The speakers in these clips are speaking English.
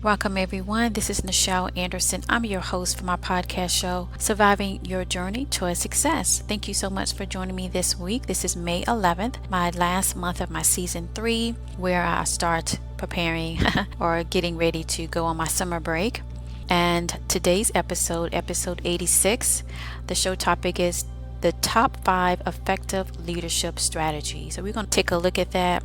Welcome, everyone. This is Nichel Anderson. I'm your host for my podcast show, Surviving Your Journey Toward Success. Thank you so much for joining me this week. This is May 11th, my last month of my season 3, where I start preparing or getting ready to go on my summer break. And today's episode 86, the show topic is the top 5 effective leadership strategies. So we're going to take a look at that,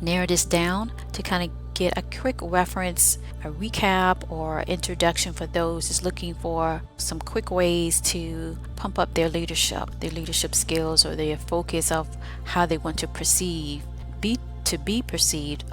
narrow this down to kind of get a quick reference, a recap, or introduction for those who's looking for some quick ways to pump up their leadership skills, or their focus of how they want to be perceived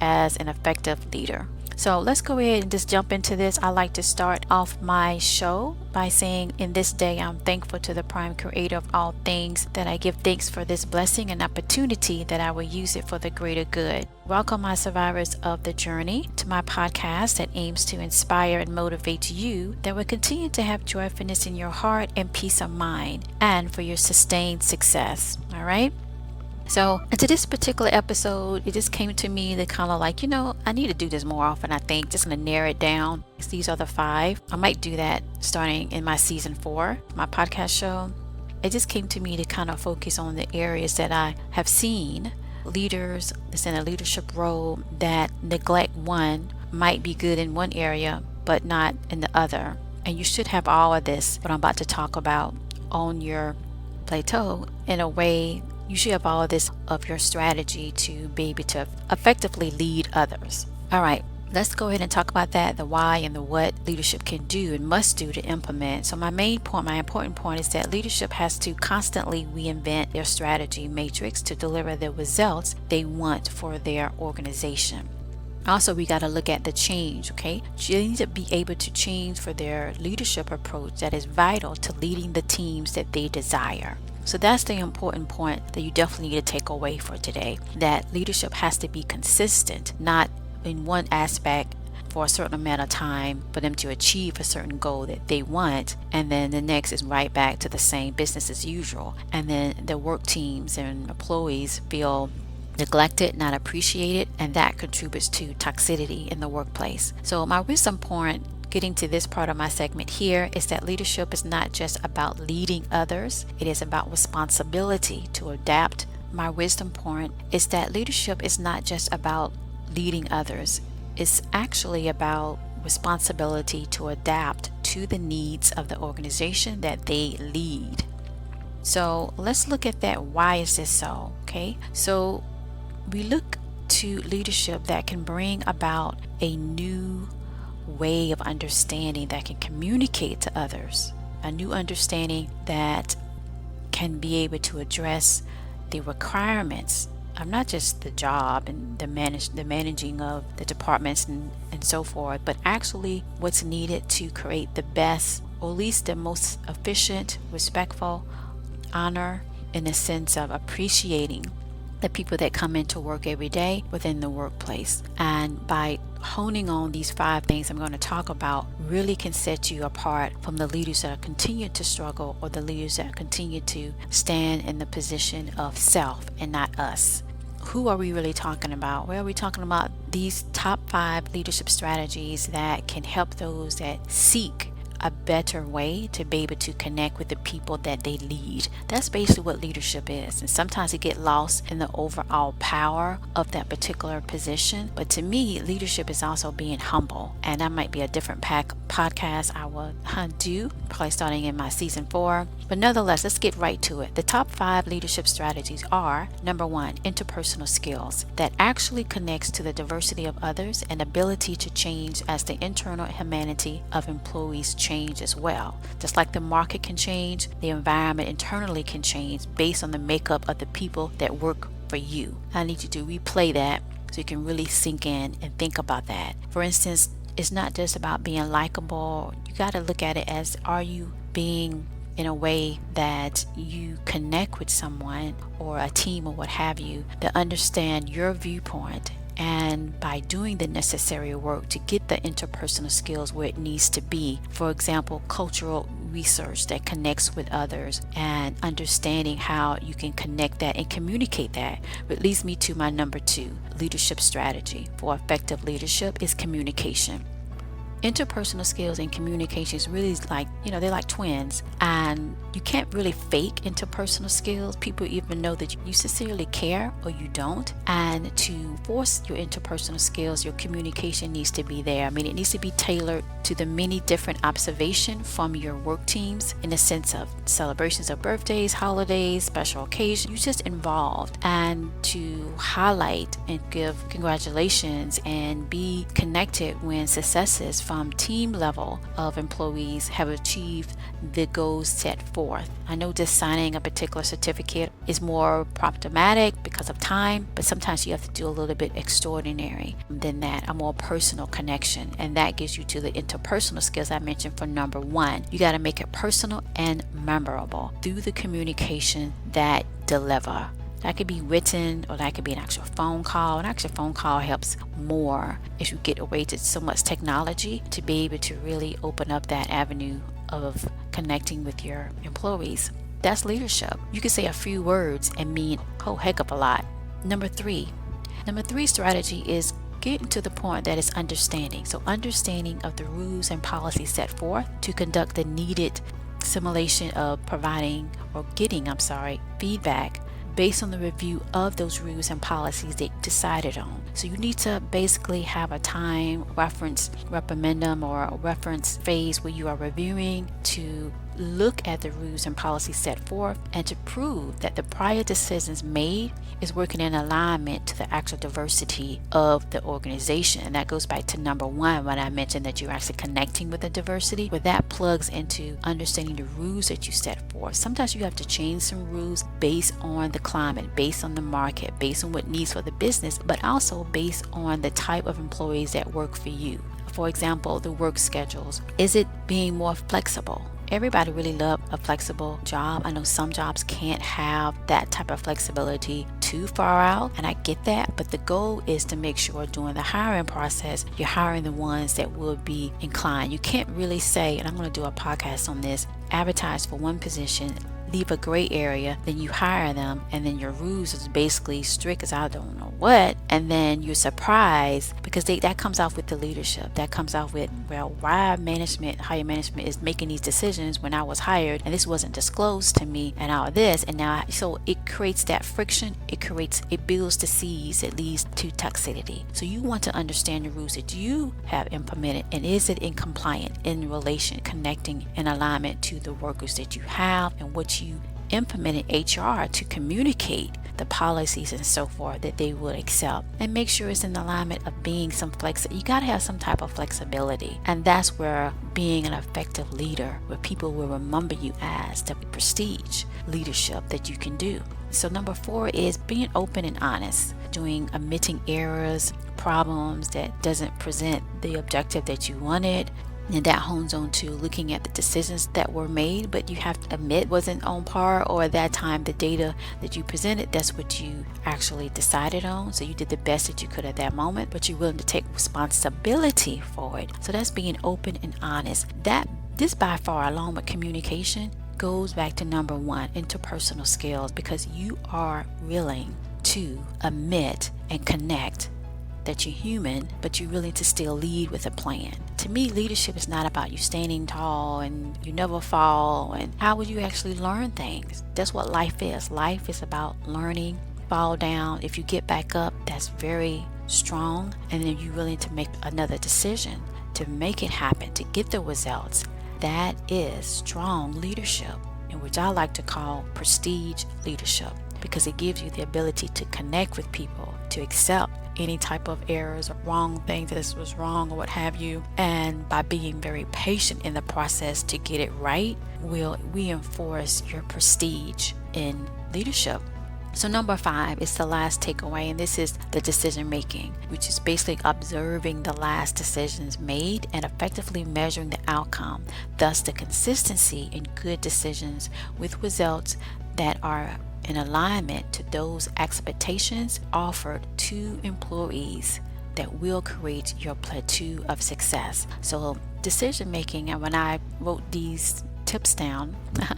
as an effective leader. So let's go ahead and just jump into this. I like to start off my show by saying, in this day, I'm thankful to the prime creator of all things, that I give thanks for this blessing and opportunity, that I will use it for the greater good. Welcome, my survivors of the journey, to my podcast that aims to inspire and motivate you, that will continue to have joyfulness in your heart and peace of mind, and for your sustained success. All right. So into this particular episode, it just came to me to kind of like, I need to do this more often. I think just going to narrow it down. These are the 5. I might do that starting in my season 4, my podcast show. It just came to me to kind of focus on the areas that I have seen leaders that's in a leadership role that neglect one, might be good in one area, but not in the other. And you should have all of this, what I'm about to talk about, on your plateau in a way. You should have all of this of your strategy to be able to effectively lead others. All right, let's go ahead and talk about that, the why and the what leadership can do and must do to implement. So my important point is that leadership has to constantly reinvent their strategy matrix to deliver the results they want for their organization. Also, we got to look at the change, okay? They need to be able to change for their leadership approach that is vital to leading the teams that they desire. So that's the important point that you definitely need to take away for today, that leadership has to be consistent, not in one aspect for a certain amount of time for them to achieve a certain goal that they want, and then the next is right back to the same business as usual. And then the work teams and employees feel neglected, not appreciated, and that contributes to toxicity in the workplace. So my wisdom point, getting to this part of my segment here, is that leadership is not just about leading others, it is about responsibility to adapt. My wisdom point is that leadership is not just about leading others, it's actually about responsibility to adapt to the needs of the organization that they lead. So let's look at that. Why is this so? Okay, so we look to leadership that can bring about a new way of understanding that can communicate to others, a new understanding that can be able to address the requirements of not just the job and the managing of the departments and so forth, but actually what's needed to create the best, or at least the most efficient, respectful, honor, in the sense of appreciating the people that come into work every day within the workplace. And by honing on these 5 things I'm going to talk about, really can set you apart from the leaders that continue to struggle, or the leaders that continue to stand in the position of self and not us. Who are we really talking about? Well, we're talking about these top 5 leadership strategies that can help those that seek a better way to be able to connect with the people that they lead. That's basically what leadership is. And sometimes it get lost in the overall power of that particular position. But to me, leadership is also being humble. And that might be a different podcast I will do, probably starting in my season 4. But nonetheless, let's get right to it. The top 5 leadership strategies are: number 1, interpersonal skills that actually connects to the diversity of others and ability to change as the internal humanity of employees change as well. Just like the market can change, the environment internally can change based on the makeup of the people that work for you. I need you to replay that so you can really sink in and think about that. For instance, it's not just about being likable. You got to look at it as, are you being in a way that you connect with someone or a team or what have you, that understand your viewpoint, and by doing the necessary work to get the interpersonal skills where it needs to be. For example, cultural research that connects with others and understanding how you can connect that and communicate that. Which leads me to my number 2 leadership strategy for effective leadership is communication. Interpersonal skills and communications really is like, they're like twins, and you can't really fake interpersonal skills. People even know that you sincerely care or you don't. And to force your interpersonal skills, your communication needs to be there. I mean, it needs to be tailored to the many different observations from your work teams in the sense of celebrations of birthdays, holidays, special occasions. You just involved, and to highlight and give congratulations and be connected when successes from team level of employees have achieved the goals set forth. I know just signing a particular certificate is more problematic because of time, but sometimes you have to do a little bit extraordinary than that, a more personal connection, and that gives you to the interpersonal skills I mentioned for number 1. You got to make it personal and memorable through the communication that deliver. That could be written or that could be an actual phone call. An actual phone call helps more if you get away to so much technology to be able to really open up that avenue of connecting with your employees. That's leadership. You can say a few words and mean a whole heck of a lot. Number 3 strategy is getting to the point that is understanding. So understanding of the rules and policies set forth to conduct the needed simulation of providing or getting feedback based on the review of those rules and policies they decided on. So you need to basically have a time reference reprimandum or a reference phase where you are reviewing to look at the rules and policies set forth and to prove that the prior decisions made is working in alignment to the actual diversity of the organization. And that goes back to number 1 when I mentioned that you're actually connecting with the diversity, but that plugs into understanding the rules that you set forth. Sometimes you have to change some rules based on the climate, based on the market, based on what needs for the business, but also based on the type of employees that work for you. For example, the work schedules. Is it being more flexible? Everybody really loves a flexible job. I know some jobs can't have that type of flexibility too far out, and I get that, but the goal is to make sure during the hiring process, you're hiring the ones that will be inclined. You can't really say, and I'm going to do a podcast on this, advertise for one position, leave a gray area, then you hire them, and then your rules is basically strict as I don't know what, and then you're surprised because that comes off with the leadership. That comes off with, well, why higher management is making these decisions when I was hired and this wasn't disclosed to me and all of this, and now so it creates that friction. It builds the seeds that leads to toxicity. So you want to understand the rules that you have implemented, and is it in compliant, in relation, connecting in alignment to the workers that you have and what you implemented HR to communicate the policies and so forth that they would accept, and make sure it's in alignment of being some you got to have some type of flexibility. And that's where being an effective leader, where people will remember you as the prestige leadership that you can do. So number 4 is being open and honest, admitting errors, problems that doesn't present the objective that you wanted. And that hones on to looking at the decisions that were made, but you have to admit wasn't on par, or at that time the data that you presented, that's what you actually decided on. So you did the best that you could at that moment, but you're willing to take responsibility for it. So that's being open and honest. This by far, along with communication, goes back to number 1, interpersonal skills, because you are willing to admit and connect that you're human, but you're willing to still lead with a plan. To me, leadership is not about you standing tall and you never fall, and how would you actually learn things? That's what life is. Life is about learning. Fall down, if you get back up, that's very strong, and then you're willing to make another decision to make it happen, to get the results. That is strong leadership, in which I like to call prestige leadership, because it gives you the ability to connect with people, to accept any type of errors or wrong things that was wrong or what have you, and by being very patient in the process to get it right will reinforce your prestige in leadership. So number 5 is the last takeaway, and this is the decision making, which is basically observing the last decisions made and effectively measuring the outcome, thus the consistency in good decisions with results that are in alignment to those expectations offered to employees that will create your plateau of success. So decision making, and when I wrote these tips down,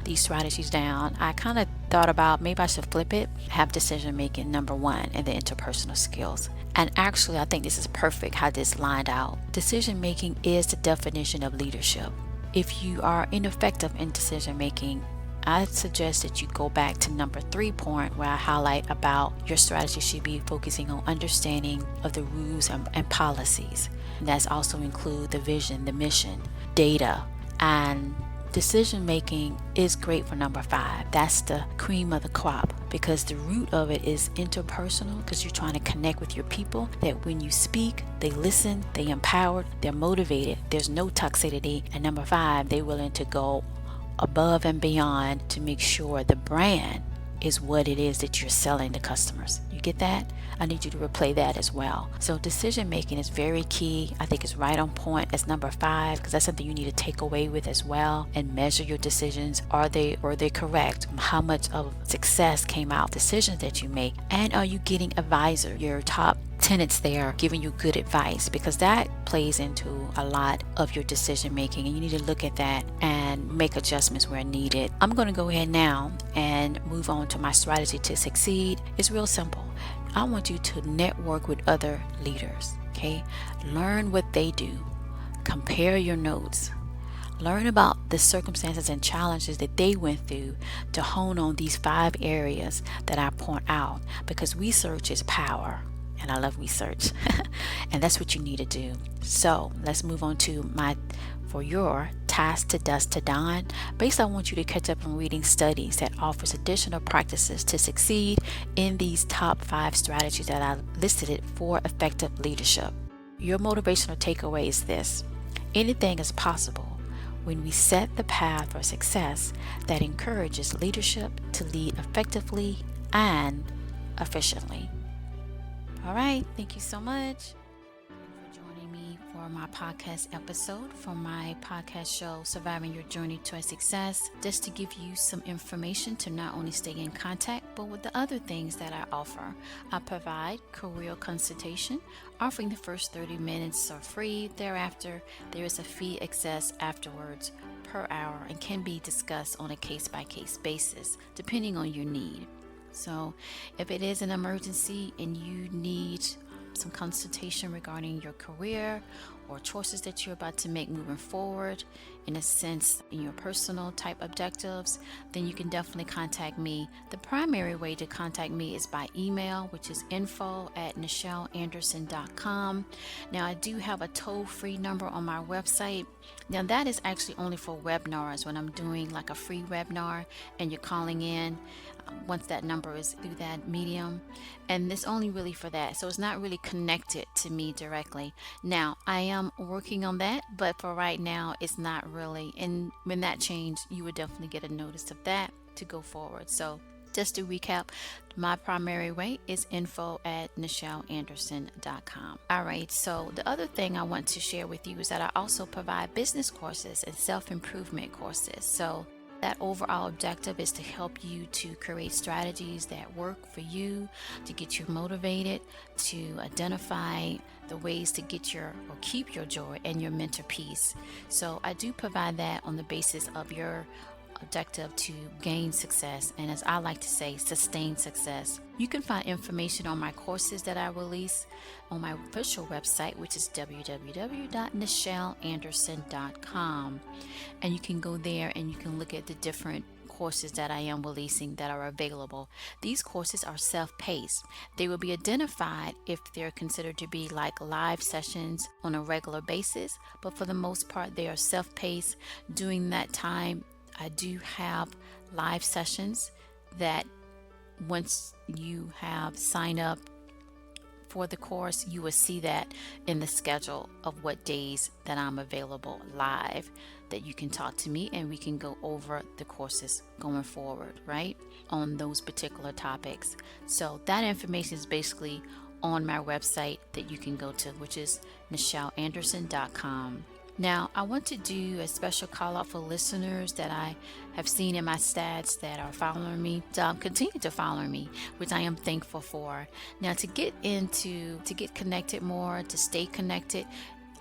these strategies down, I kind of thought about maybe I should flip it, have decision making number one, and then interpersonal skills. And actually, I think this is perfect how this lined out. Decision making is the definition of leadership. If you are ineffective in decision making, I suggest that you go back to number 3 point where I highlight about your strategy should be focusing on understanding of the rules and policies. And that's also include the vision, the mission, data, and decision making is great for number 5. That's the cream of the crop because the root of it is interpersonal, because you're trying to connect with your people, that when you speak, they listen, they empowered, they're motivated, there's no toxicity. And number 5, they're willing to go above and beyond to make sure the brand is what it is that you're selling to customers. You get that? I need you to replay that as well. So decision making is very key. I think it's right on point as number 5 because that's something you need to take away with as well and measure your decisions. Are they correct? How much of success came out of decisions that you make? And are you getting advisor, your top tenants there giving you good advice, because that plays into a lot of your decision making, and you need to look at that and make adjustments where needed. I'm going to go ahead now and move on to my strategy to succeed. It's real simple. I want you to network with other leaders, okay? Learn what they do. Compare your notes. Learn about the circumstances and challenges that they went through to hone on these 5 areas that I point out, because research is power. And I love research. And that's what you need to do. So let's move on to for your task to dusk to dawn. Basically, I want you to catch up on reading studies that offers additional practices to succeed in these top 5 strategies that I listed it for effective leadership. Your motivational takeaway is this: anything is possible when we set the path for success that encourages leadership to lead effectively and efficiently. All right, thank you so much for joining me for my podcast episode from my podcast show, Surviving Your Journey to Success, just to give you some information to not only stay in contact, but with the other things that I offer. I provide career consultation, offering the first 30 minutes are free. Thereafter, there is a fee excess afterwards per hour and can be discussed on a case-by-case basis, depending on your need. So if it is an emergency and you need some consultation regarding your career or choices that you're about to make moving forward, in a sense, in your personal type objectives, then you can definitely contact me. The primary way to contact me is by email, which is info@nichelanderson.com. Now, I do have a toll-free number on my website. Now, that is actually only for webinars, when I'm doing like a free webinar and you're calling in. Once that number is through that medium, and it's only really for that, so it's not really connected to me directly. Now I am working on that, but for right now it's not really, and when that changes you would definitely get a notice of that to go forward. So just to recap, my primary way is info@nichelanderson.com. All right, so the other thing I want to share with you is that I also provide business courses and self-improvement courses. So that overall objective is to help you to create strategies that work for you, to get you motivated, to identify the ways to get or keep your joy and your mental peace. So I do provide that on the basis of your objective to gain success, and as I like to say, sustain success. You can find information on my courses that I release on my official website, which is www.nichelanderson.com, and you can go there and you can look at the different courses that I am releasing that are available. These courses are self-paced. They will be identified if they're considered to be like live sessions on a regular basis, but for the most part they are self-paced. During that time I do have live sessions that once you have signed up for the course, you will see that in the schedule of what days that I'm available live, that you can talk to me and we can go over the courses going forward, right, on those particular topics. So that information is basically on my website that you can go to, which is nichelanderson.com. Now, I want to do a special call out for listeners that I have seen in my stats that are following me, continue to follow me, which I am thankful for. Now, to get connected more, to stay connected,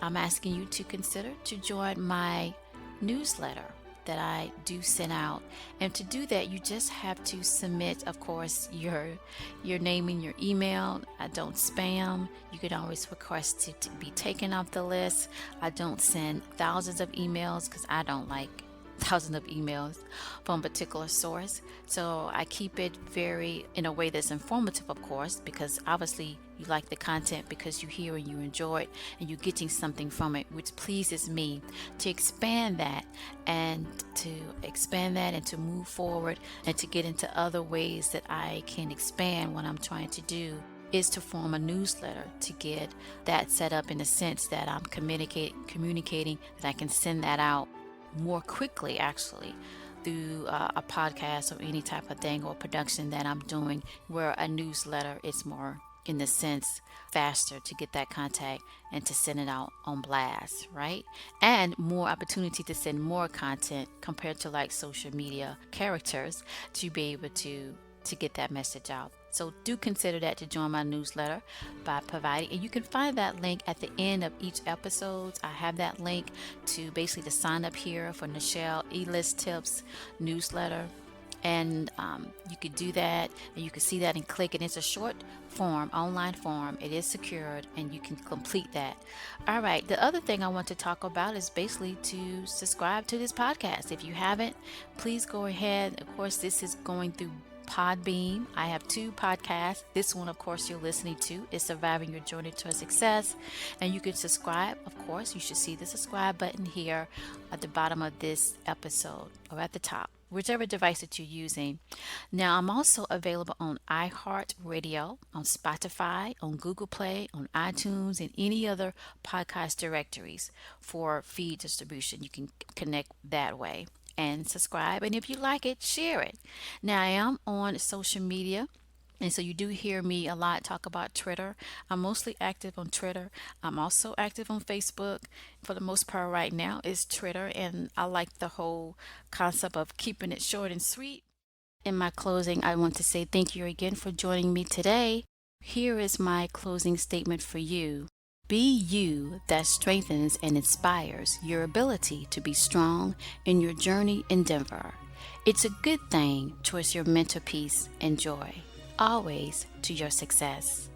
I'm asking you to consider to join my newsletter. that I do send out. And to do that, you just have to submit, of course, your name and your email. I don't spam. You can always request to be taken off the list. I don't send thousands of emails because I don't like thousands of emails from a particular source. So I keep it very in a way that's informative, of course, because obviously you like the content because you hear and you enjoy it and you're getting something from it, which pleases me. To expand that and to move forward and to get into other ways that I can expand what I'm trying to do is to form a newsletter to get that set up in the sense that I'm communicating that I can send that out more quickly, actually, through a podcast or any type of thing or production that I'm doing, where a newsletter is more, in the sense, faster to get that contact and to send it out on blast, right? And more opportunity to send more content compared to like social media characters to be able to get that message out. So do consider that to join my newsletter by providing, and you can find that link at the end of each episode. I have that link to basically to sign up here for Nichel E-List Tips newsletter. And you could do that and you can see that and click, and it's a short form, online form. It is secured and you can complete that. All right, the other thing I want to talk about is basically to subscribe to this podcast. If you haven't, please go ahead. Of course, this is going through Podbeam. I have 2 podcasts. This one, of course, you're listening to is Surviving Your Journey to Success. And you can subscribe. Of course, you should see the subscribe button here at the bottom of this episode or at the top, whichever device that you're using. Now, I'm also available on iHeartRadio, on Spotify, on Google Play, on iTunes, and any other podcast directories for feed distribution. You can connect that way and subscribe. And if you like it, share it. Now, I am on social media. And so you do hear me a lot talk about Twitter. I'm mostly active on Twitter. I'm also active on Facebook. For the most part right now is Twitter. And I like the whole concept of keeping it short and sweet. In my closing, I want to say thank you again for joining me today. Here is my closing statement for you. Be you that strengthens and inspires your ability to be strong in your journey endeavor. It's a good thing towards your mental peace and joy, always to your success.